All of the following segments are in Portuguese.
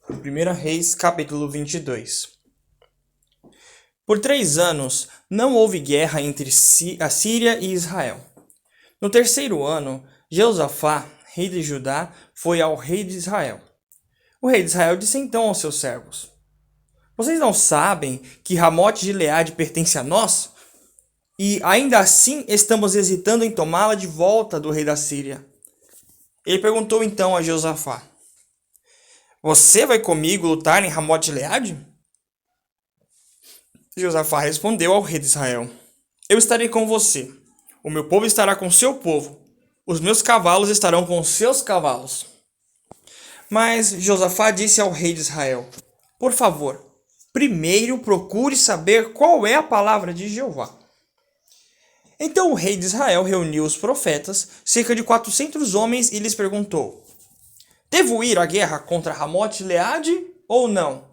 1 Reis, capítulo 22. Por 3 anos não houve guerra entre a Síria e Israel. No terceiro ano, Jeosafá, rei de Judá, foi ao rei de Israel. O rei de Israel disse então aos seus servos: Vocês não sabem que Ramote de Gileade pertence a nós? E ainda assim estamos hesitando em tomá-la de volta do rei da Síria. Ele perguntou então a Jeosafá: Você vai comigo lutar em Ramote de Gileade? Josafá respondeu ao rei de Israel: Eu estarei com você. O meu povo estará com seu povo. Os meus cavalos estarão com seus cavalos. Mas Josafá disse ao rei de Israel: Por favor, primeiro procure saber qual é a palavra de Jeová. Então o rei de Israel reuniu os profetas, cerca de 400 homens, e lhes perguntou: Devo ir à guerra contra Ramote de Gileade ou não?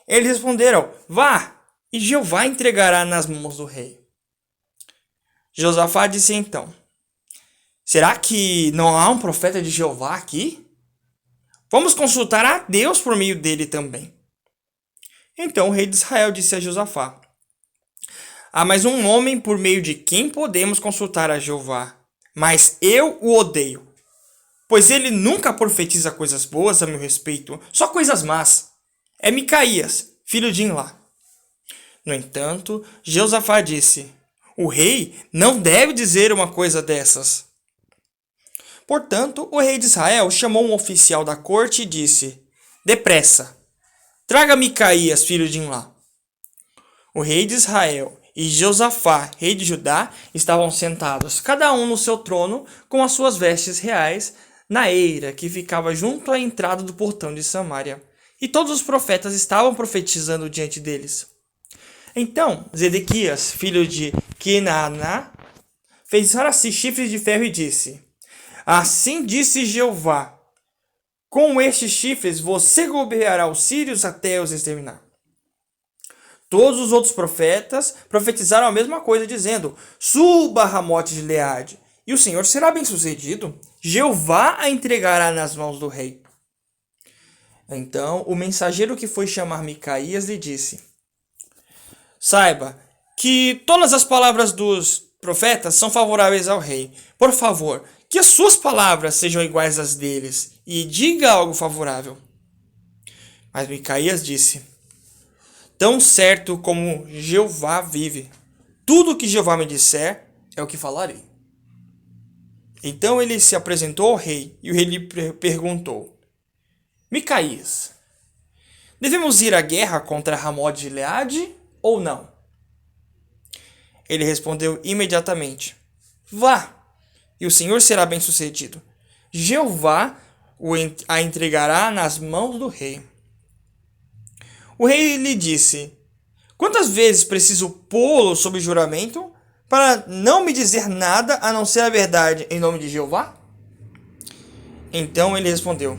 Eles responderam: Vá, e Jeová entregará nas mãos do rei. Josafá disse então: Será que não há um profeta de Jeová aqui? Vamos consultar a Deus por meio dele também. Então o rei de Israel disse a Josafá: Há mais um homem por meio de quem podemos consultar a Jeová, mas eu o odeio, pois ele nunca profetiza coisas boas a meu respeito, só coisas más. É Micaías, filho de Imlá. No entanto, Josafá disse: O rei não deve dizer uma coisa dessas. Portanto, o rei de Israel chamou um oficial da corte e disse: Depressa, traga Micaías, filho de Imlá. O rei de Israel e Josafá, rei de Judá, estavam sentados, cada um no seu trono, com as suas vestes reais, na eira que ficava junto à entrada do portão de Samaria. E todos os profetas estavam profetizando diante deles. Então Zedequias, filho de Kenaana, fez para si chifres de ferro e disse: Assim disse Jeová: Com estes chifres você golpeará os sírios até os exterminar. Todos os outros profetas profetizaram a mesma coisa, dizendo: Suba a Ramote de Gileade, e o Senhor será bem-sucedido. Jeová a entregará nas mãos do rei. Então o mensageiro que foi chamar Micaías lhe disse: Saiba que todas as palavras dos profetas são favoráveis ao rei. Por favor, que as suas palavras sejam iguais às deles, e diga algo favorável. Mas Micaías disse: Tão certo como Jeová vive, tudo o que Jeová me disser é o que falarei. Então ele se apresentou ao rei, e o rei lhe perguntou: Micaías, devemos ir à guerra contra Ramote de Gileade ou não? Ele respondeu imediatamente: Vá, e o Senhor será bem-sucedido. Jeová a entregará nas mãos do rei. O rei lhe disse: Quantas vezes preciso pô-lo sob juramento para não me dizer nada a não ser a verdade em nome de Jeová? Então ele respondeu: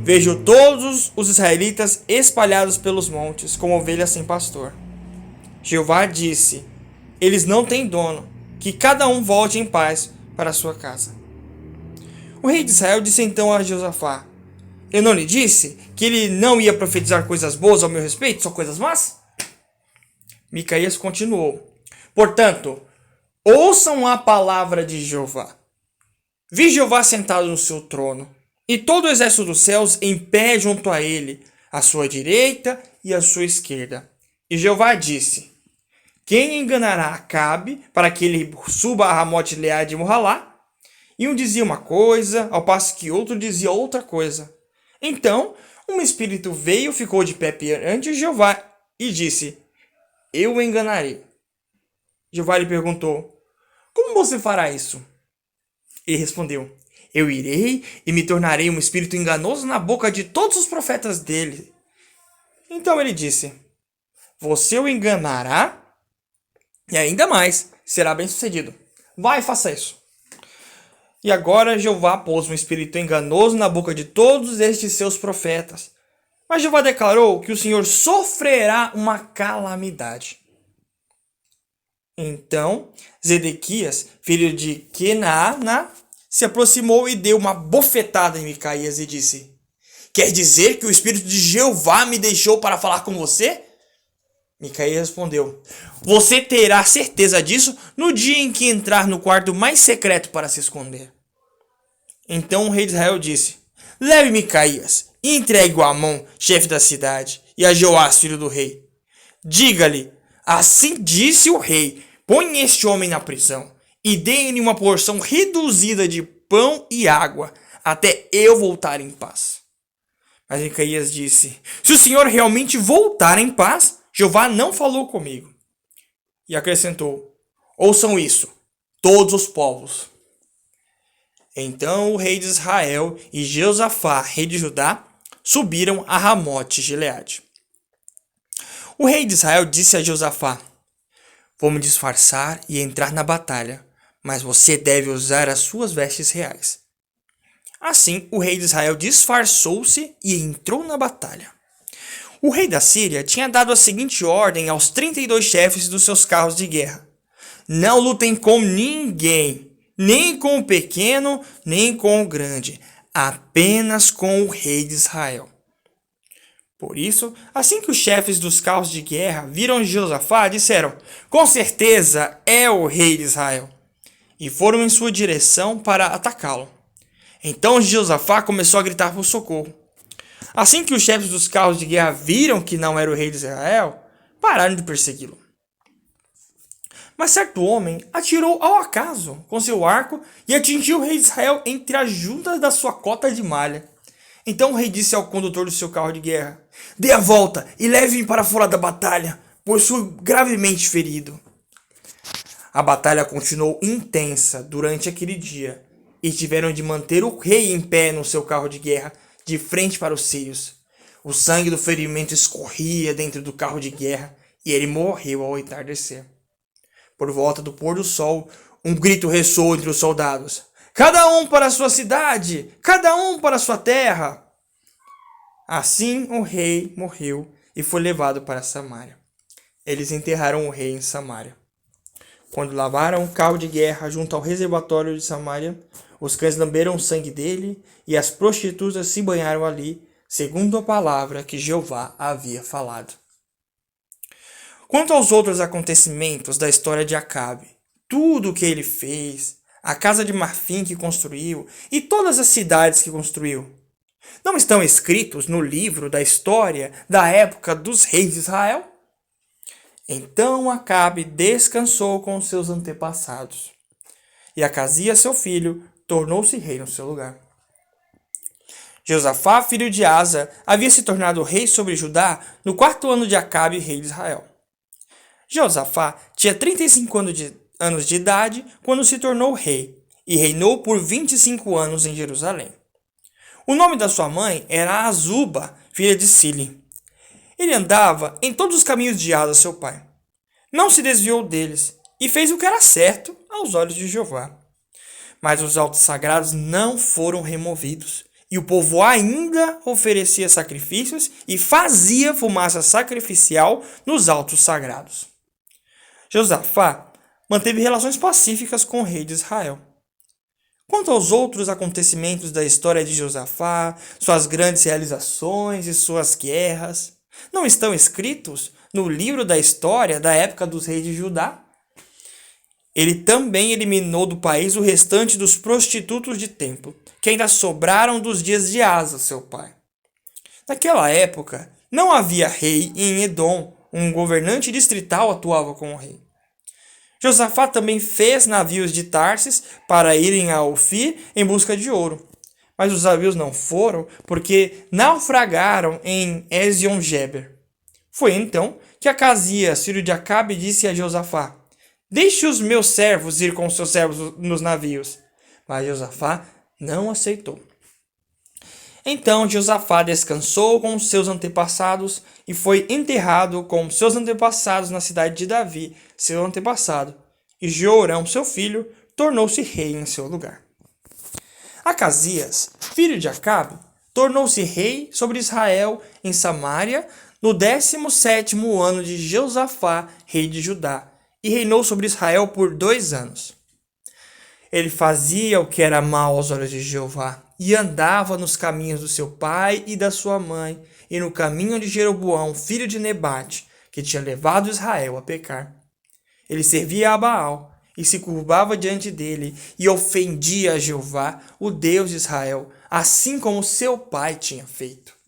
Vejo todos os israelitas espalhados pelos montes, como ovelhas sem pastor. Jeová disse: Eles não têm dono, que cada um volte em paz para a sua casa. O rei de Israel disse então a Josafá: Eu não lhe disse que ele não ia profetizar coisas boas ao meu respeito, só coisas más? Micaías continuou: Portanto, ouçam a palavra de Jeová. Vi Jeová sentado no seu trono, e todo o exército dos céus em pé junto a ele, à sua direita e à sua esquerda. E Jeová disse: Quem enganará Acabe para que ele suba a Ramote de Gileade e morra lá? E um dizia uma coisa, ao passo que outro dizia outra coisa. Então, um espírito veio, ficou de pé perante Jeová e disse: Eu o enganarei. Jeová lhe perguntou: Como você fará isso? Ele respondeu: Eu irei e me tornarei um espírito enganoso na boca de todos os profetas dele. Então ele disse: Você o enganará e ainda mais será bem-sucedido. Vai, faça isso. E agora Jeová pôs um espírito enganoso na boca de todos estes seus profetas. Mas Jeová declarou que o Senhor sofrerá uma calamidade. Então Zedequias, filho de Kenaana, se aproximou e deu uma bofetada em Micaías e disse: Quer dizer que o Espírito de Jeová me deixou para falar com você? Micaías respondeu: Você terá certeza disso no dia em que entrar no quarto mais secreto para se esconder. Então o rei de Israel disse: Leve Micaías e entregue-o a Amon, chefe da cidade, e a Joás, filho do rei. Diga-lhe: Assim disse o rei: Põe este homem na prisão e dê-lhe uma porção reduzida de pão e água, até eu voltar em paz. Mas Micaías disse: Se o Senhor realmente voltar em paz, Jeová não falou comigo. E acrescentou: Ouçam isso, todos os povos. Então o rei de Israel e Josafá, rei de Judá, subiram a Ramote-Gileade. O rei de Israel disse a Josafá: Vou me disfarçar e entrar na batalha, mas você deve usar as suas vestes reais. Assim, o rei de Israel disfarçou-se e entrou na batalha. O rei da Síria tinha dado a seguinte ordem aos 32 chefes dos seus carros de guerra: Não lutem com ninguém, nem com o pequeno, nem com o grande, apenas com o rei de Israel. Por isso, assim que os chefes dos carros de guerra viram Josafá, disseram: Com certeza é o rei de Israel. E foram em sua direção para atacá-lo. Então Josafá começou a gritar por socorro. Assim que os chefes dos carros de guerra viram que não era o rei de Israel, pararam de persegui-lo. Mas certo homem atirou ao acaso com seu arco e atingiu o rei de Israel entre as juntas da sua cota de malha. Então o rei disse ao condutor do seu carro de guerra: Dê a volta e leve-me para fora da batalha, pois sou gravemente ferido. A batalha continuou intensa durante aquele dia, e tiveram de manter o rei em pé no seu carro de guerra, de frente para os sírios. O sangue do ferimento escorria dentro do carro de guerra, e ele morreu ao entardecer. Por volta do pôr do sol, um grito ressoou entre os soldados: Cada um para a sua cidade! Cada um para a sua terra! Assim o rei morreu e foi levado para Samaria. Eles enterraram o rei em Samaria. Quando lavaram o carro de guerra junto ao reservatório de Samaria, os cães lamberam o sangue dele e as prostitutas se banharam ali, segundo a palavra que Jeová havia falado. Quanto aos outros acontecimentos da história de Acabe, tudo o que ele fez, a casa de marfim que construiu e todas as cidades que construiu, não estão escritos no livro da história da época dos reis de Israel? Então Acabe descansou com seus antepassados, e Acasias, seu filho, tornou-se rei no seu lugar. Josafá, filho de Asa, havia se tornado rei sobre Judá no 4º ano de Acabe, rei de Israel. Josafá tinha 35 anos de idade quando se tornou rei, e reinou por 25 anos em Jerusalém. O nome da sua mãe era Azuba, filha de Sili. Ele andava em todos os caminhos de Asa, seu pai. Não se desviou deles, e fez o que era certo aos olhos de Jeová. Mas os altos sagrados não foram removidos, e o povo ainda oferecia sacrifícios e fazia fumaça sacrificial nos altos sagrados. Josafá manteve relações pacíficas com o rei de Israel. Quanto aos outros acontecimentos da história de Josafá, suas grandes realizações e suas guerras, não estão escritos no livro da história da época dos reis de Judá? Ele também eliminou do país o restante dos prostitutos de templo, que ainda sobraram dos dias de Asa, seu pai. Naquela época, não havia rei e em Edom, um governante distrital atuava com o rei. Josafá também fez navios de Tarsis para irem a Ofir em busca de ouro. Mas os navios não foram porque naufragaram em Ezion-Geber. Foi então que Acasias, filho de Acabe, disse a Josafá: Deixe os meus servos ir com os seus servos nos navios. Mas Josafá não aceitou. Então Josafá descansou com os seus antepassados e foi enterrado com seus antepassados na cidade de Davi, seu antepassado. E Jeorão, seu filho, tornou-se rei em seu lugar. Acasias, filho de Acabe, tornou-se rei sobre Israel em Samaria no 17º ano de Josafá, rei de Judá, e reinou sobre Israel por 2 anos. Ele fazia o que era mal aos olhos de Jeová, e andava nos caminhos do seu pai e da sua mãe, e no caminho de Jeroboão, filho de Nebate, que tinha levado Israel a pecar. Ele servia a Baal e se curvava diante dele e ofendia a Jeová, o Deus de Israel, assim como seu pai tinha feito.